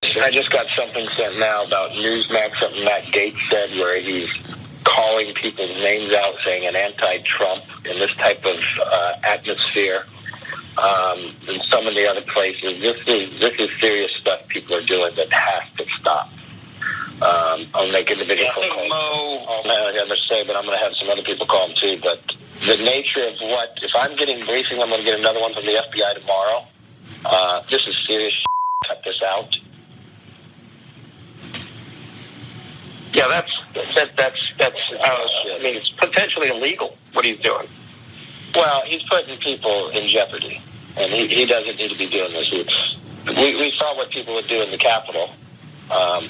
I just got something sent now about Newsmax, something Matt Gaetz said, where he's calling people's names out, saying an anti-Trump in this type of atmosphere. And some of the other places, this is serious stuff people are doing that has to stop. I'll make individual phone calls. I have to say, but I'm going to have some other people call them too. But the nature of what, if I'm getting briefing, I'm going to get another one from the FBI tomorrow. This is serious shit. Cut this out. Yeah, that's. I mean, it's potentially illegal what he's doing. Well, he's putting people in jeopardy, and he doesn't need to be doing this. We saw what people would do in the Capitol, and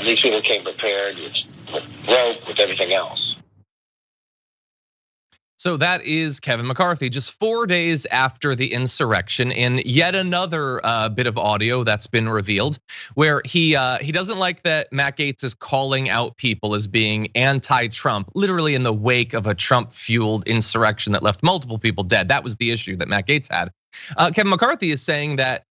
these people came prepared with rope, with everything else. So that is Kevin McCarthy, just 4 days after the insurrection, in yet another bit of audio that's been revealed, where he doesn't like that Matt Gaetz is calling out people as being anti-Trump, literally in the wake of a Trump-fueled insurrection that left multiple people dead. That was the issue that Matt Gaetz had. Kevin McCarthy is saying that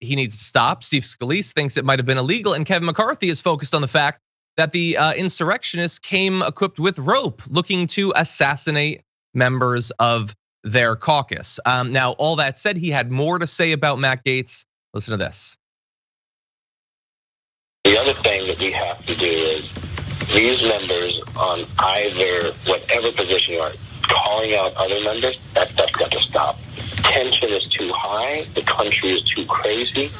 he needs to stop. Steve Scalise thinks it might have been illegal, and Kevin McCarthy is focused on the fact that the insurrectionists came equipped with rope, looking to assassinate members of their caucus. Now, all that said, he had more to say about Matt Gaetz. Listen to this. The other thing that we have to do is these members on either whatever position you are, calling out other members, that's got to stop. Tension is too high. The country is too crazy.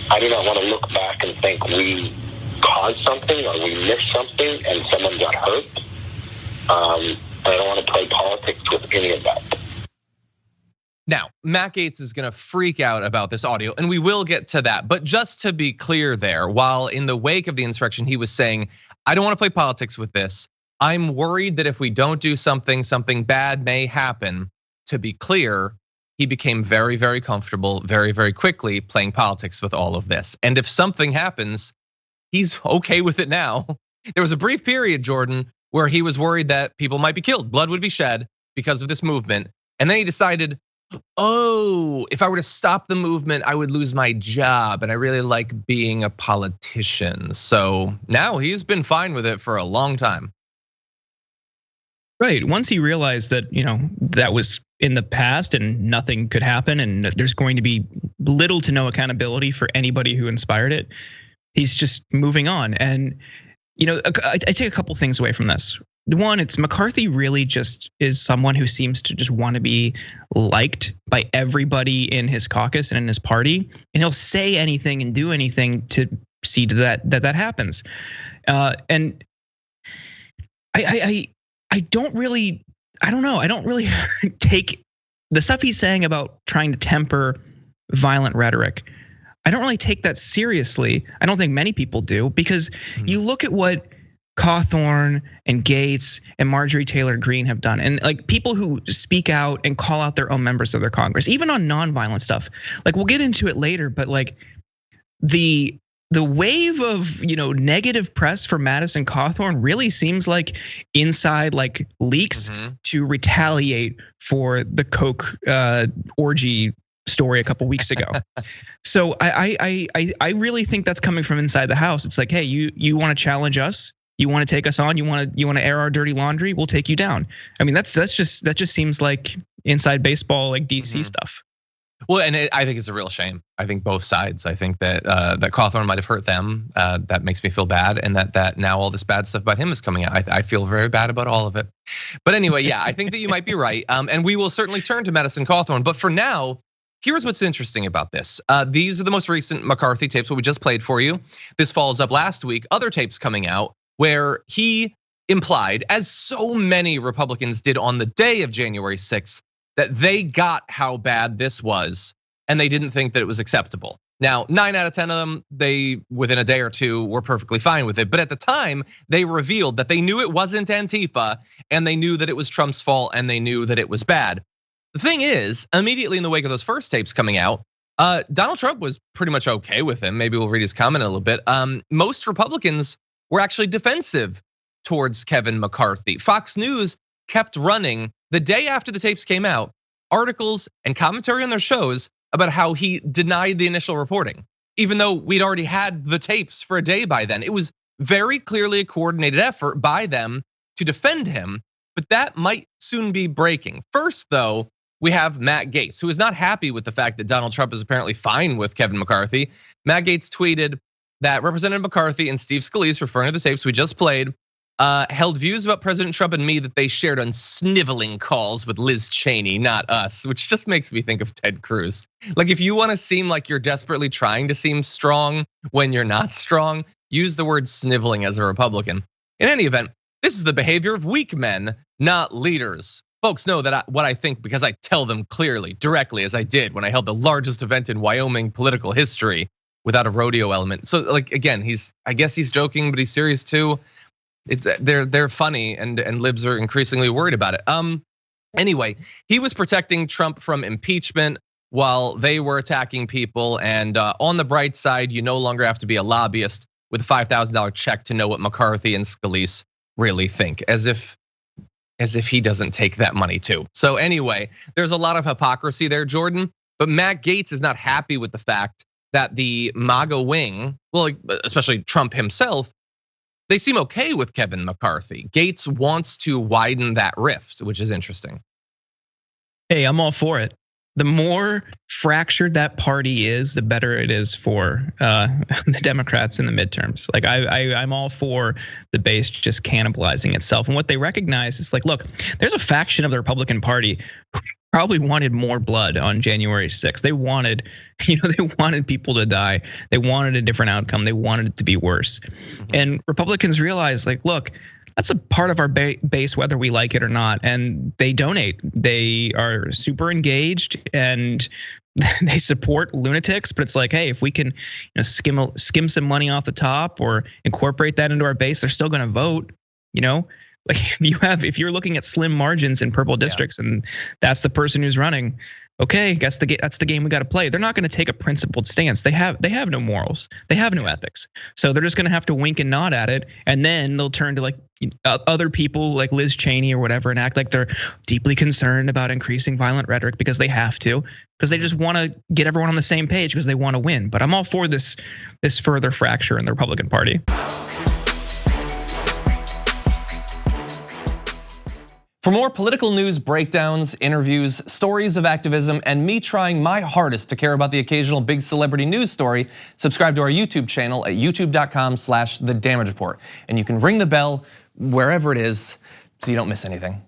I do not want to look back and think we caused something or we missed something and someone got hurt. I don't want to play politics with any of that. Now, Matt Gaetz is gonna freak out about this audio, and we will get to that. But just to be clear there, while in the wake of the insurrection, he was saying, I don't want to play politics with this. I'm worried that if we don't do something bad may happen. To be clear, he became very, very comfortable very, very quickly playing politics with all of this. And if something happens, he's okay with it now. There was a brief period, Jordan, where he was worried that people might be killed, blood would be shed because of this movement. And then he decided, if I were to stop the movement, I would lose my job. And I really like being a politician. So now he's been fine with it for a long time. Right, once he realized that, that was in the past and nothing could happen and there's going to be little to no accountability for anybody who inspired it, he's just moving on. And, I take a couple things away from this. One, it's McCarthy really just is someone who seems to just want to be liked by everybody in his caucus and in his party. And he'll say anything and do anything to see to that happens. And I don't really take the stuff he's saying about trying to temper violent rhetoric. I don't really take that seriously. I don't think many people do, because you look at what Cawthorn and Gaetz and Marjorie Taylor Greene have done, and like people who speak out and call out their own members of their Congress, even on nonviolent stuff. Like we'll get into it later, but like the wave of negative press for Madison Cawthorn really seems like inside like leaks to retaliate for the Coke orgy story a couple weeks ago. So I really think that's coming from inside the House. It's like, hey, you want to challenge us? You want to take us on? You want to air our dirty laundry? We'll take you down. I mean, that just seems like inside baseball, like DC stuff. Well, and I think it's a real shame. I think both sides. I think that Cawthorn might have hurt them. That makes me feel bad, and that now all this bad stuff about him is coming out. I feel very bad about all of it. But anyway, yeah, I think that you might be right. And we will certainly turn to Madison Cawthorn. But for now, here's what's interesting about this. These are the most recent McCarthy tapes, what we just played for you. This follows up last week, other tapes coming out where he implied, as so many Republicans did on the day of January 6th, that they got how bad this was and they didn't think that it was acceptable. Now, 9 out of 10 of them, they within a day or two were perfectly fine with it. But at the time, they revealed that they knew it wasn't Antifa and they knew that it was Trump's fault and they knew that it was bad. The thing is, immediately in the wake of those first tapes coming out, Donald Trump was pretty much okay with him. Maybe we'll read his comment a little bit. Most Republicans were actually defensive towards Kevin McCarthy. Fox News kept running the day after the tapes came out, articles and commentary on their shows about how he denied the initial reporting. even though we'd already had the tapes for a day by then. It was very clearly a coordinated effort by them to defend him, but that might soon be breaking. First, though, we have Matt Gaetz, who is not happy with the fact that Donald Trump is apparently fine with Kevin McCarthy. Matt Gaetz tweeted that Representative McCarthy and Steve Scalise, referring to the tapes we just played, held views about President Trump and me that they shared on sniveling calls with Liz Cheney, not us, which just makes me think of Ted Cruz. Like, if you want to seem like you're desperately trying to seem strong when you're not strong, use the word sniveling as a Republican. In any event, this is the behavior of weak men, not leaders. Folks know that what I think because I tell them clearly, directly, as I did when I held the largest event in Wyoming political history without a rodeo element. So, like, again, I guess he's joking, but he's serious too. They're funny, and libs are increasingly worried about it. Anyway, he was protecting Trump from impeachment while they were attacking people. And on the bright side, you no longer have to be a lobbyist with a $5,000 check to know what McCarthy and Scalise really think, as if he doesn't take that money too. So anyway, there's a lot of hypocrisy there, Jordan. But Matt Gaetz is not happy with the fact that the MAGA wing, well, especially Trump himself, they seem okay with Kevin McCarthy. Gaetz wants to widen that rift, which is interesting. Hey, I'm all for it. The more fractured that party is, the better it is for the Democrats in the midterms. Like, I'm all for the base just cannibalizing itself. And what they recognize is like, look, there's a faction of the Republican Party who probably wanted more blood on January 6th. They wanted, they wanted people to die. They wanted a different outcome. They wanted it to be worse. And Republicans realize, like, look, that's a part of our base, whether we like it or not. And they donate. They are super engaged and they support lunatics. But it's like, hey, if we can skim some money off the top or incorporate that into our base, they're still going to vote. Like, if you're looking at slim margins in purple districts, and that's the person who's running. Okay, that's the game we got to play. They're not going to take a principled stance. They have no morals. They have no ethics. So they're just going to have to wink and nod at it, and then they'll turn to like other people like Liz Cheney or whatever and act like they're deeply concerned about increasing violent rhetoric because they have to, because they just want to get everyone on the same page because they want to win. But I'm all for this further fracture in the Republican Party. For more political news breakdowns, interviews, stories of activism, and me trying my hardest to care about the occasional big celebrity news story, subscribe to our YouTube channel at youtube.com/The Damage Report. And you can ring the bell wherever it is so you don't miss anything.